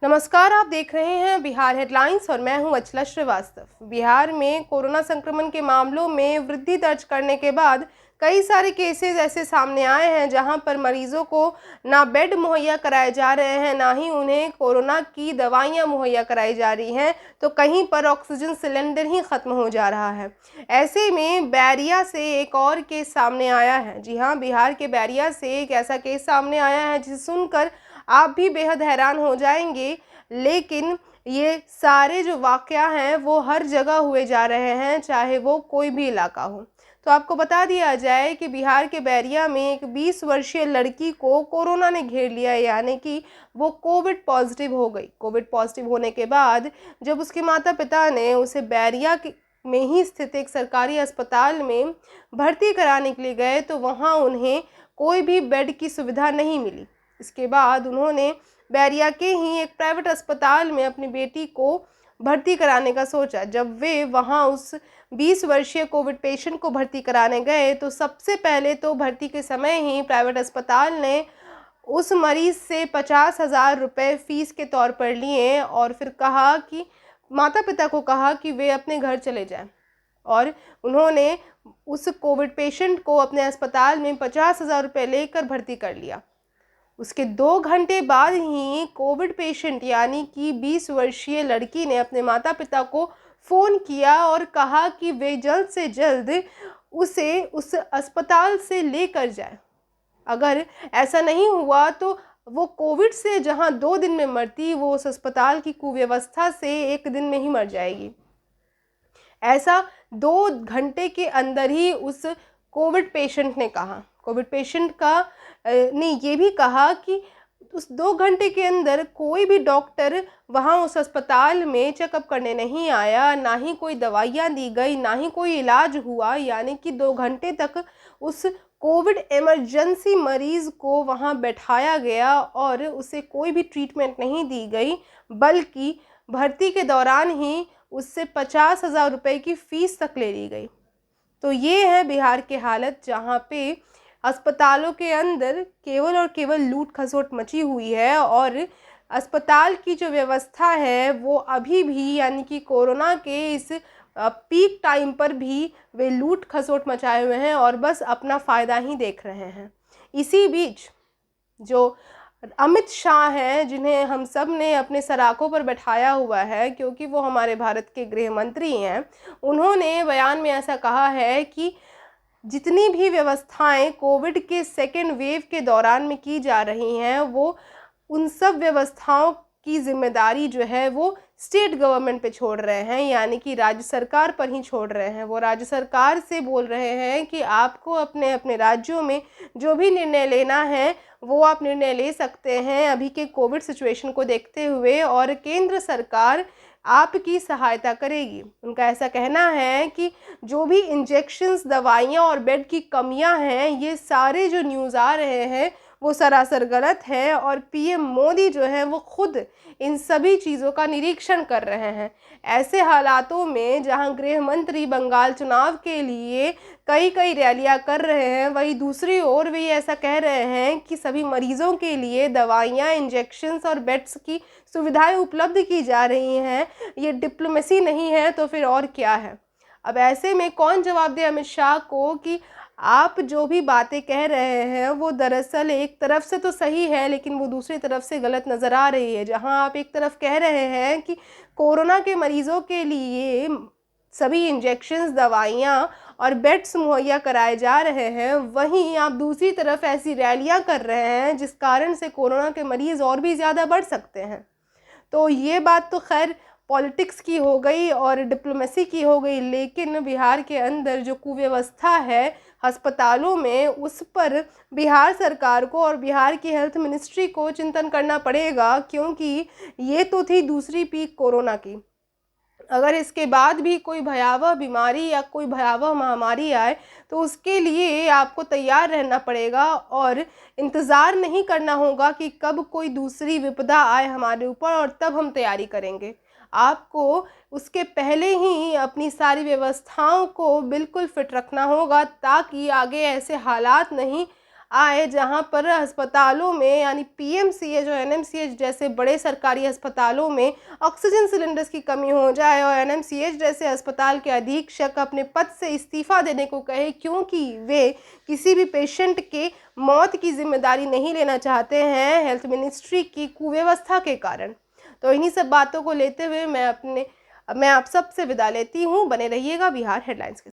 नमस्कार, आप देख रहे हैं बिहार हेडलाइंस और मैं हूं अचला श्रीवास्तव। बिहार में कोरोना संक्रमण के मामलों में वृद्धि दर्ज करने के बाद कई सारे केसेस ऐसे सामने आए हैं जहां पर मरीजों को ना बेड मुहैया कराए जा रहे हैं, ना ही उन्हें कोरोना की दवाइयां मुहैया कराई जा रही हैं, तो कहीं पर ऑक्सीजन सिलेंडर ही खत्म हो जा रहा है। ऐसे में बैरिया से एक और केस सामने आया है। जी हाँ, बिहार के बैरिया से एक ऐसा केस सामने आया है जिसे सुनकर आप भी बेहद हैरान हो जाएंगे। लेकिन ये सारे जो वाक़या हैं वो हर जगह हुए जा रहे हैं, चाहे वो कोई भी इलाका हो। तो आपको बता दिया जाए कि बिहार के बैरिया में एक 20 वर्षीय लड़की को कोरोना ने घेर लिया, यानी कि वो कोविड पॉजिटिव हो गई। कोविड पॉजिटिव होने के बाद जब उसके माता पिता ने उसे बैरिया में ही स्थित एक सरकारी अस्पताल में भर्ती कराने के लिए गए तो वहाँ उन्हें कोई भी बेड की सुविधा नहीं मिली। इसके बाद उन्होंने बैरिया के ही एक प्राइवेट अस्पताल में अपनी बेटी को भर्ती कराने का सोचा। जब वे वहां उस 20 वर्षीय कोविड पेशेंट को भर्ती कराने गए तो सबसे पहले तो भर्ती के समय ही प्राइवेट अस्पताल ने उस मरीज से 50,000 रुपये फ़ीस के तौर पर लिए और फिर कहा कि माता पिता को कहा कि वे अपने घर चले जाएं। और उन्होंने उस कोविड पेशेंट को अपने अस्पताल में 50,000 रुपये लेकर भर्ती कर लिया। उसके 2 घंटे बाद ही कोविड पेशेंट यानी कि 20 वर्षीय लड़की ने अपने माता पिता को फ़ोन किया और कहा कि वे जल्द से जल्द उसे उस अस्पताल से लेकर जाए। अगर ऐसा नहीं हुआ तो वो कोविड से जहां 2 दिन में मरती, वो उस अस्पताल की कुव्यवस्था से 1 दिन में ही मर जाएगी। ऐसा 2 घंटे के अंदर ही उस कोविड पेशेंट ने कहा। कोविड पेशेंट ने ये भी कहा कि उस 2 घंटे के अंदर कोई भी डॉक्टर वहाँ उस अस्पताल में चेकअप करने नहीं आया, ना ही कोई दवाइयाँ दी गई, ना ही कोई इलाज हुआ। यानी कि 2 घंटे तक उस कोविड इमरजेंसी मरीज़ को वहाँ बैठाया गया और उसे कोई भी ट्रीटमेंट नहीं दी गई, बल्कि भर्ती के दौरान ही उससे 50,000 रुपये की फ़ीस तक ले ली गई। तो ये है बिहार की हालत, जहाँ पे अस्पतालों के अंदर केवल और केवल लूट खसोट मची हुई है और अस्पताल की जो व्यवस्था है वो अभी भी, यानी कि कोरोना के इस पीक टाइम पर भी वे लूट खसोट मचाए हुए हैं और बस अपना फ़ायदा ही देख रहे हैं। इसी बीच जो अमित शाह हैं, जिन्हें हम सब ने अपने सराखों पर बैठाया हुआ है क्योंकि वो हमारे भारत के गृह मंत्री हैं, उन्होंने बयान में ऐसा कहा है कि जितनी भी व्यवस्थाएं कोविड के सेकेंड वेव के दौरान में की जा रही हैं, वो उन सब व्यवस्थाओं की जिम्मेदारी जो है वो स्टेट गवर्नमेंट पे छोड़ रहे हैं, यानी कि राज्य सरकार पर ही छोड़ रहे हैं। वो राज्य सरकार से बोल रहे हैं कि आपको अपने अपने राज्यों में जो भी निर्णय लेना है वो आप निर्णय ले सकते हैं अभी के कोविड सिचुएशन को देखते हुए, और केंद्र सरकार आपकी सहायता करेगी। उनका ऐसा कहना है कि जो भी इंजेक्शन्स, दवाइयाँ और बेड की कमियां हैं, ये सारे जो न्यूज़ आ रहे हैं वो सरासर गलत है और पीएम मोदी जो है वो खुद इन सभी चीज़ों का निरीक्षण कर रहे हैं। ऐसे हालातों में जहां गृह मंत्री बंगाल चुनाव के लिए कई रैलियां कर रहे हैं, वहीं दूसरी ओर वे ऐसा कह रहे हैं कि सभी मरीजों के लिए दवाइयां, इंजेक्शन्स और बेड्स की सुविधाएं उपलब्ध की जा रही हैं। ये डिप्लोमेसी नहीं है तो फिर और क्या है? अब ऐसे में कौन जवाब दे अमित शाह को कि आप जो भी बातें कह रहे हैं वो दरअसल एक तरफ से तो सही है, लेकिन वो दूसरी तरफ से गलत नज़र आ रही है। जहां आप एक तरफ कह रहे हैं कि कोरोना के मरीज़ों के लिए सभी इंजेक्शन्स, दवाइयाँ और बेड्स मुहैया कराए जा रहे हैं, वहीं आप दूसरी तरफ ऐसी रैलियां कर रहे हैं जिस कारण से कोरोना के मरीज़ और भी ज़्यादा बढ़ सकते हैं। तो ये बात तो खैर पॉलिटिक्स की हो गई और डिप्लोमेसी की हो गई, लेकिन बिहार के अंदर जो कुव्यवस्था है अस्पतालों में, उस पर बिहार सरकार को और बिहार की हेल्थ मिनिस्ट्री को चिंतन करना पड़ेगा, क्योंकि ये तो थी दूसरी पीक कोरोना की। अगर इसके बाद भी कोई भयावह बीमारी या कोई भयावह महामारी आए तो उसके लिए आपको तैयार रहना पड़ेगा और इंतज़ार नहीं करना होगा कि कब कोई दूसरी विपदा आए हमारे ऊपर और तब हम तैयारी करेंगे। आपको उसके पहले ही अपनी सारी व्यवस्थाओं को बिल्कुल फिट रखना होगा ताकि आगे ऐसे हालात नहीं आए, जहां पर अस्पतालों में यानी पीएमसीएच और एनएमसीएच जैसे बड़े सरकारी अस्पतालों में ऑक्सीजन सिलेंडर्स की कमी हो जाए और एनएमसीएच जैसे अस्पताल के अधीक्षक अपने पद से इस्तीफा देने को कहे, क्योंकि वे किसी भी पेशेंट के मौत की जिम्मेदारी नहीं लेना चाहते हैं हेल्थ मिनिस्ट्री की कुव्यवस्था के कारण। तो इन्हीं सब बातों को लेते हुए मैं आप सबसे विदा लेती हूँ। बने रहिएगा बिहार हेडलाइंस के